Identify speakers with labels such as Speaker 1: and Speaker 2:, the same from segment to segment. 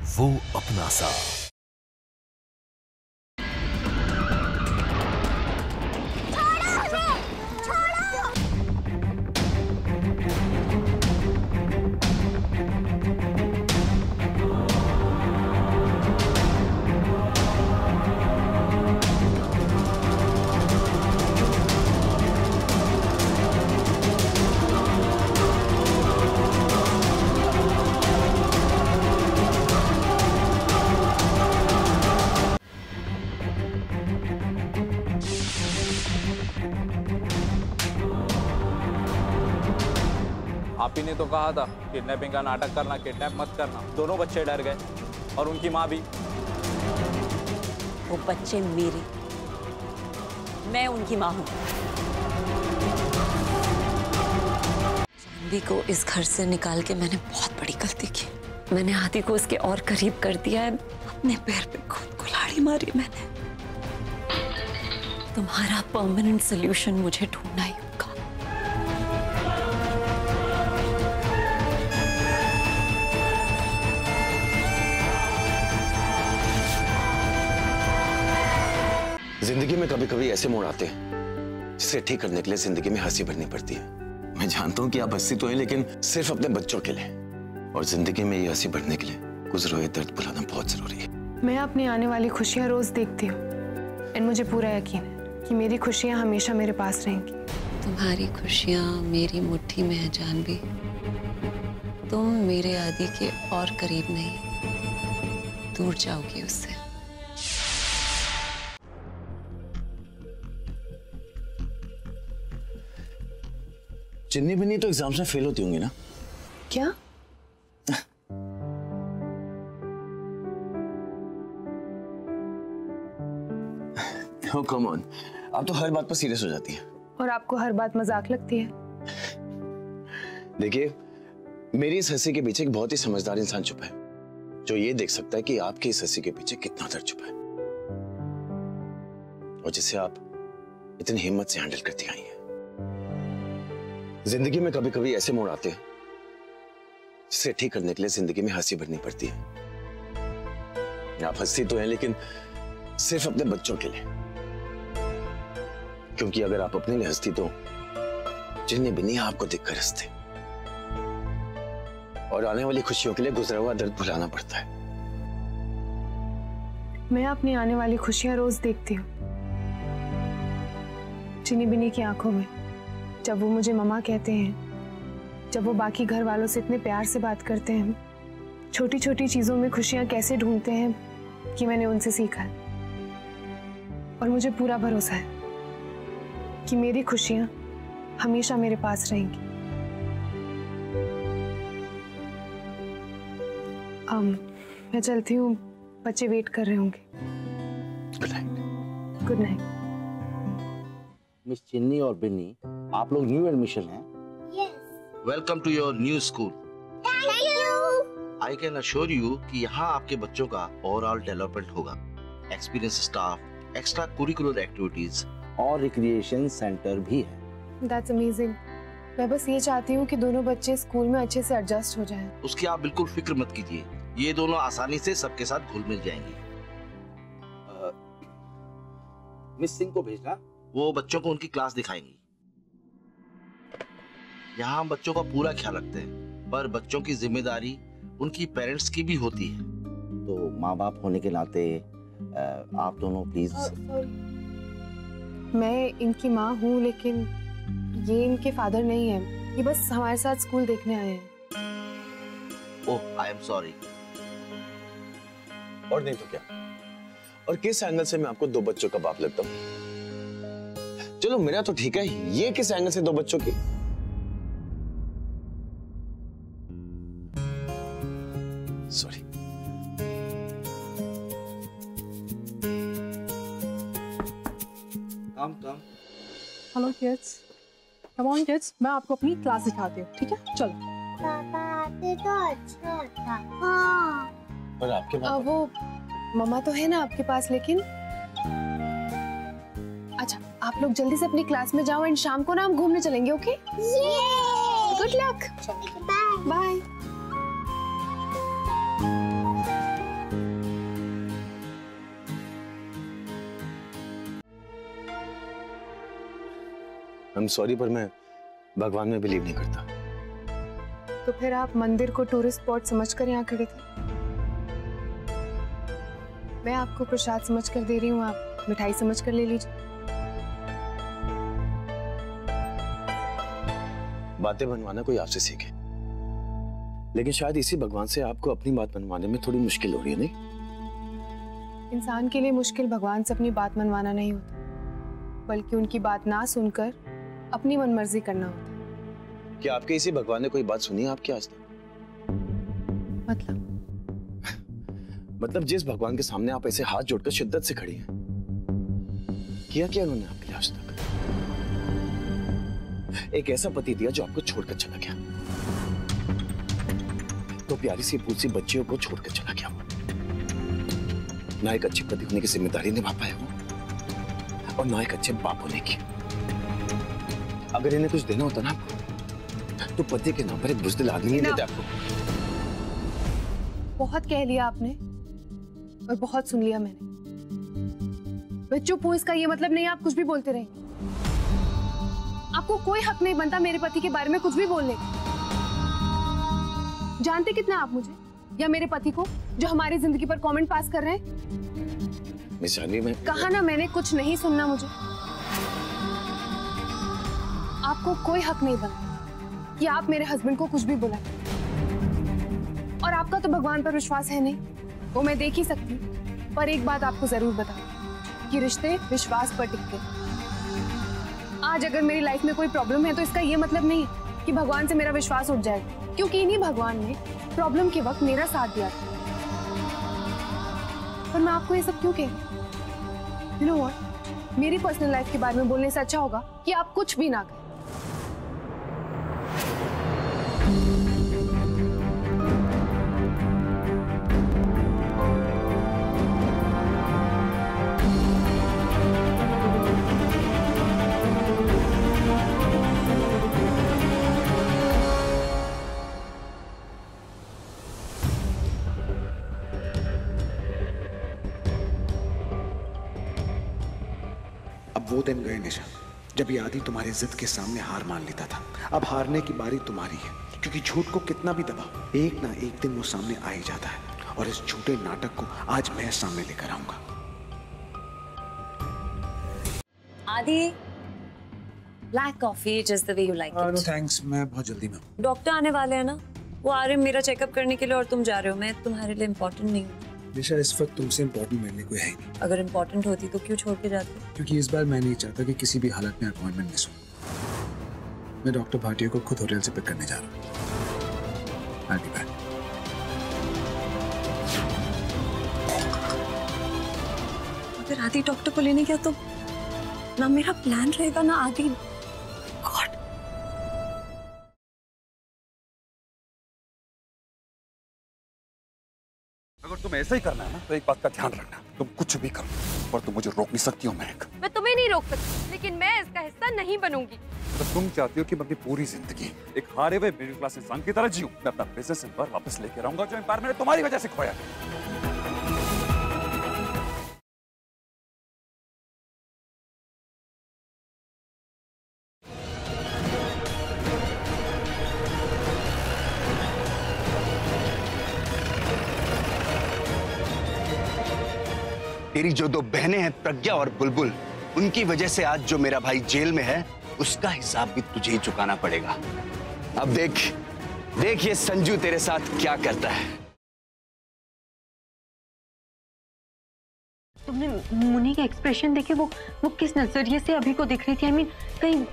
Speaker 1: वो अपना सा।
Speaker 2: आप ही ने तो कहा था किडनैपिंग का नाटक करना, किडनैप मत करना। दोनों बच्चे डर गए और उनकी माँ भी।
Speaker 3: वो बच्चे मेरे, मैं उनकी माँ हूँ। जानवी को इस घर से निकाल के मैंने बहुत बड़ी गलती की। मैंने आदि को इसके और करीब कर दिया है। अपने पैर पे खुद कुल्हाड़ी मारी मैंने। तुम्हारा परमानेंट सोल्यूशन मुझे ढूंढना ही होगा।
Speaker 4: जिंदगी में कभी कभी ऐसे मोड़ आते हैं जिसे ठीक करने के लिए जिंदगी में हंसी भरनी पड़ती है। मैं जानता हूँ कि आप हंसी तो हैं, लेकिन सिर्फ अपने बच्चों के लिए। और जिंदगी में ये हंसी भरने के लिए गुजरे हुए दर्द भुलाना बहुत जरूरी है। मैं अपनी आने वाली खुशियाँ रोज देखती हूँ, एंड मुझे पूरा यकीन है कि मेरी खुशियाँ हमेशा मेरे पास रहेंगी।
Speaker 3: तुम्हारी खुशियाँ मेरी मुट्ठी में है जानवी। तुम मेरे आदि के और करीब नहीं, दूर जाओगी उससे।
Speaker 4: चिन्नी बिन्नी तो एग्जाम्स में फेल होती होंगी ना?
Speaker 3: क्या?
Speaker 4: Oh, come on. आप तो हर बात पर सीरियस हो जाती हैं।
Speaker 5: और आपको हर बात मजाक लगती है।
Speaker 4: देखिए, मेरी इस हंसी के पीछे एक बहुत ही समझदार इंसान छुपा है, जो ये देख सकता है कि आपकी इस हंसी के पीछे कितना दर्द छुपा है, और जिसे आप इतनी हिम्मत से हैंडल करती आई हैं। जिंदगी में कभी कभी ऐसे मोड़ आते हैं जिसे ठीक करने के लिए जिंदगी में हंसी भरनी पड़ती है। आप हंसती तो हैं, लेकिन सिर्फ अपने बच्चों के लिए। क्योंकि अगर आप अपने लिए हंसती तो जिन्नी बिन्नी आपको देखकर हंसते, और आने वाली खुशियों के लिए गुजरा हुआ दर्द भुलाना पड़ता है।
Speaker 5: मैं अपनी आने वाली खुशियां रोज देखती हूँ। चिन्नी बिन्नी की आंखों में, जब वो मुझे मम्मा कहते हैं, जब वो बाकी घर वालों से इतने प्यार से बात करते हैं, छोटी छोटी चीजों में खुशियां कैसे ढूंढते हैं, कि मैंने उनसे सीखा है। और मुझे पूरा भरोसा है कि मेरी खुशियां हमेशा मेरे पास रहेंगी। मैं चलती हूँ, बच्चे वेट कर रहे होंगे।
Speaker 4: Good night.
Speaker 5: Good night.
Speaker 6: Miss Chinni और बिन्नी, आप लोग न्यू एडमिशन हैं?
Speaker 7: Yes.
Speaker 6: Welcome to your new school.
Speaker 7: Thank you.
Speaker 6: I can assure you कि यहाँ आपके बच्चों का ओवरऑल डेवलपमेंट होगा। Experience staff, extra curricular activities और रिक्रिएशन सेंटर भी है।
Speaker 5: That's amazing. मैं बस ये चाहती हूँ कि दोनों बच्चे स्कूल में अच्छे से एडजस्ट हो जाएं।
Speaker 6: उसकी आप बिल्कुल फिक्र मत कीजिए, ये दोनों आसानी से सबके साथ घुल मिल जाएंगे। मिस सिंह को भेजना, वो बच्चों को उनकी क्लास दिखाएंगी। यहाँ हम बच्चों का पूरा ख्याल रखते हैं, पर बच्चों की जिम्मेदारी उनकी पेरेंट्स की भी होती है। तो माँ बाप होने के नाते आप दोनों प्लीज।
Speaker 5: मैं इनकी माँ हूँ, लेकिन ये इनके फादर नहीं है। ये बस हमारे साथ स्कूल देखने आए हैं।
Speaker 6: ओह, आई एम सॉरी।
Speaker 4: और नहीं तो क्या? और किस एंगल से मैं आपको दो बच्चों का बाप लगता हूँ? चलो मेरा तो ठीक है, ये किस एंगल से दो बच्चों की? Sorry.
Speaker 6: Come.
Speaker 8: Hello kids, come on kids, मैं आपको अपनी क्लास दिखाती हूँ, ठीक है? चलो।
Speaker 7: पापा आते तो अच्छा था। हाँ।
Speaker 4: पर आपके पास
Speaker 5: वो मम्मा तो है ना आपके पास, लेकिन अच्छा, आप लोग जल्दी से अपनी क्लास में जाओ, एंड शाम को ना हम घूमने चलेंगे। Okay? Good luck.
Speaker 7: Bye.
Speaker 5: Bye.
Speaker 4: I'm sorry, पर मैं भगवान में बिलीव नहीं करता।
Speaker 5: तो फिर आप मंदिर को टूरिस्ट स्पॉट समझकर यहाँ खड़े थे? मैं आपको प्रसाद समझकर दे रही हूँ, आप मिठाई समझकर ले लीजिए।
Speaker 4: बातें बनवाना कोई आपसे सीखे, लेकिन शायद इसी भगवान से आपको अपनी बात मनवाने में थोड़ी मुश्किल हो रही है, नहीं?
Speaker 5: इंसान के लिए मुश्किल भगवान से अपनी बात मनवाना नहीं होता, बल्कि उनकी बात ना सुनकर अपनी मनमर्जी करना होता है।
Speaker 4: क्या आपके इसी भगवान ने कोई बात सुनी है आपकी आज तक? मतलब जिस भगवान के सामने आप ऐसे हाथ जोड़कर शिद्दत से खड़ी हैं, किया क्या उन्होंने आपके लिए आज तक? एक ऐसा पति दिया जो आपको छोड़कर चला गया, तो प्यारी सी पूछी बच्चियों को छोड़कर चला गया वो। ना एक अच्छे पति होने की जिम्मेदारी निभा पाया वो, और ना एक अच्छे बाप होने की। अगर इन्हें कुछ देना होता ना आपको, तो पति के नाम पर एक बुज़दिल आदमी नहीं देता आपको।
Speaker 5: बहुत कह लिया आपने और बहुत सुन लिया मैंने। मैं चुप हूं, इसका ये मतलब नहीं आप कुछ भी बोलते रहेंगे। आपको कोई हक नहीं बनता मेरे पति के बारे में कुछ भी बोलने का। जानते कितना आप मुझे या मेरे पति को, जो हमारी जिंदगी पर कमेंट पास कर रहे हैं?
Speaker 4: मिस जानवी, मैं
Speaker 5: कहा ना मैंने कुछ नहीं सुनना मुझे। आपको कोई हक नहीं बनता कि आप मेरे हस्बैंड को कुछ भी बुलाएं। और आपका तो भगवान पर विश्वास है नहीं, वो मैं देख ही सकती हूँ। पर एक बात आपको जरूर बताऊं कि रिश्ते विश्वास पर टिकते हैं। आज अगर मेरी लाइफ में कोई प्रॉब्लम है तो इसका ये मतलब नहीं है कि भगवान से मेरा विश्वास उठ जाएगा, क्योंकि इन्हीं भगवान ने प्रॉब्लम के वक्त मेरा साथ दिया था। पर मैं आपको ये सब क्यों कह रही हूँ? You know what? मेरी पर्सनल लाइफ के बारे में बोलने से अच्छा होगा कि आप कुछ भी ना करें।
Speaker 1: वो दिन गए निशा, जब ये आदि तुम्हारी जिद के सामने हार मान लेता था। अब हारने की बारी तुम्हारी है, क्योंकि झूठ को कितना भी दबाओ, एक ना एक दिन वो सामने आ ही जाता है। और इस झूठे नाटक को आज मैं सामने लेकर आऊंगा।
Speaker 9: आदि, black coffee just the way you like it.
Speaker 1: No thanks, मैं बहुत जल्दी में हूं।
Speaker 9: डॉक्टर आने वाले हैं ना, वो आ रहे हैं मेरा चेकअप करने के लिए और तुम जा रहे हो। मैं तुम्हारे लिए इम्पोर्टेंट नहीं हूँ
Speaker 1: निशा। इस वक्त तुमसे इम्पोर्टेंट मेरे लिए कोई है नहीं।
Speaker 9: अगर इम्पोर्टेंट होती तो क्यों छोड़ के जाते?
Speaker 1: क्योंकि इस बार मैं नहीं चाहता कि किसी भी हालत में अपॉइंटमेंट मिस हो। मैं डॉक्टर भाटिया को खुद होटल से पिक करने जा रहा हूँ। I'll be back.
Speaker 9: अगर आदि डॉक्टर को लेने गया तो ना मेरा प्लान रहेगा ना आदि। गॉड,
Speaker 10: अगर तुम ऐसा ही करना है ना तो एक बात का ध्यान रखना, तुम कुछ भी करो पर तुम मुझे रोक नहीं सकती हो महक।
Speaker 11: मैं तुम्हें नहीं रोक सकती, लेकिन मैं इसका हिस्सा नहीं बनूंगी।
Speaker 10: तो तुम चाहती हो कि मैं अपनी पूरी जिंदगी एक हारे हुए मिडिल क्लास इंसान की तरह जीऊं? मैं अपना बिजनेस एम्पायर वापस लेके आऊंगा, जो एम्पायर मैंने तुम्हारी वजह से खोया।
Speaker 12: तेरी जो दो बहनें हैं प्रज्ञा और बुलबुल, उनकी वजह से आज जो मेरा भाई जेल में है, उसका हिसाब भी तुझे ही चुकाना पड़ेगा। अब देख देख ये संजू तेरे साथ क्या करता है।
Speaker 13: तुमने मुनी का एक्सप्रेशन देखे? वो किस नजरिए से अभी को देख रही थी। I mean, कहीं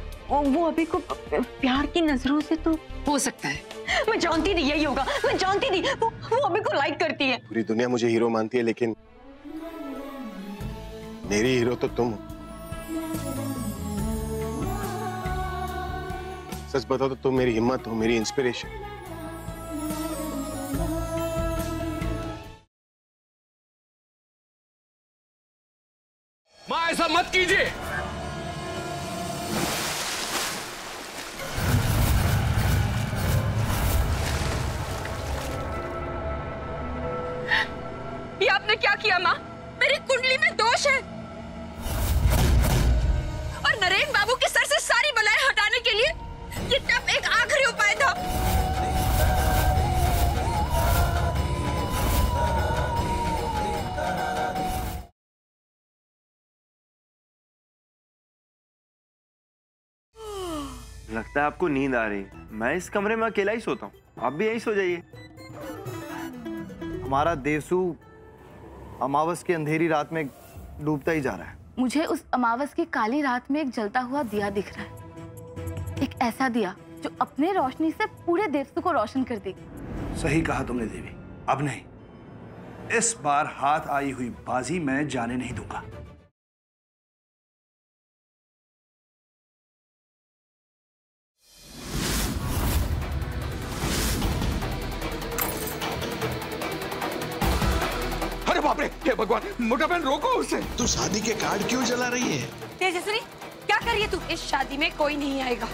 Speaker 13: वो अभी को प्यार की नजरों से तो हो सकता है। मैं जानती थी यही होगा, मैं जानती थी वो अभी को लाइक करती है।
Speaker 14: पूरी दुनिया मुझे हीरो मानती है, लेकिन मेरी हीरो तो तुम हो। सच बताओ तो तुम मेरी हिम्मत हो, मेरी इंस्पिरेशन।
Speaker 10: माँ ऐसा मत कीजिए।
Speaker 11: ये आपने क्या किया माँ? मेरी कुंडली में दोष है और नरेन बाबू के सर से सारी बलाएं हटाने के लिए ये टब एक आखिरी उपाय था।
Speaker 15: लगता है आपको नींद आ रही। मैं इस कमरे में अकेला ही सोता हूँ, आप भी यहीं सो जाइए।
Speaker 16: हमारा देवसू अमावस की अंधेरी रात में डूबता ही जा रहा है।
Speaker 17: मुझे उस अमावस की काली रात में एक जलता हुआ दिया दिख रहा है, एक ऐसा दिया जो अपने रोशनी से पूरे देवसू को रोशन कर देगी।
Speaker 16: सही कहा तुमने देवी, अब नहीं, इस बार हाथ आई हुई बाजी मैं जाने नहीं दूंगा।
Speaker 10: अरे बाप रे, हे भगवान, मोटा बहन रोको उसे।
Speaker 18: तू शादी के कार्ड क्यों जला रही है?
Speaker 11: तेजस्वी, क्या कर रही है तू? इस शादी में कोई नहीं आएगा।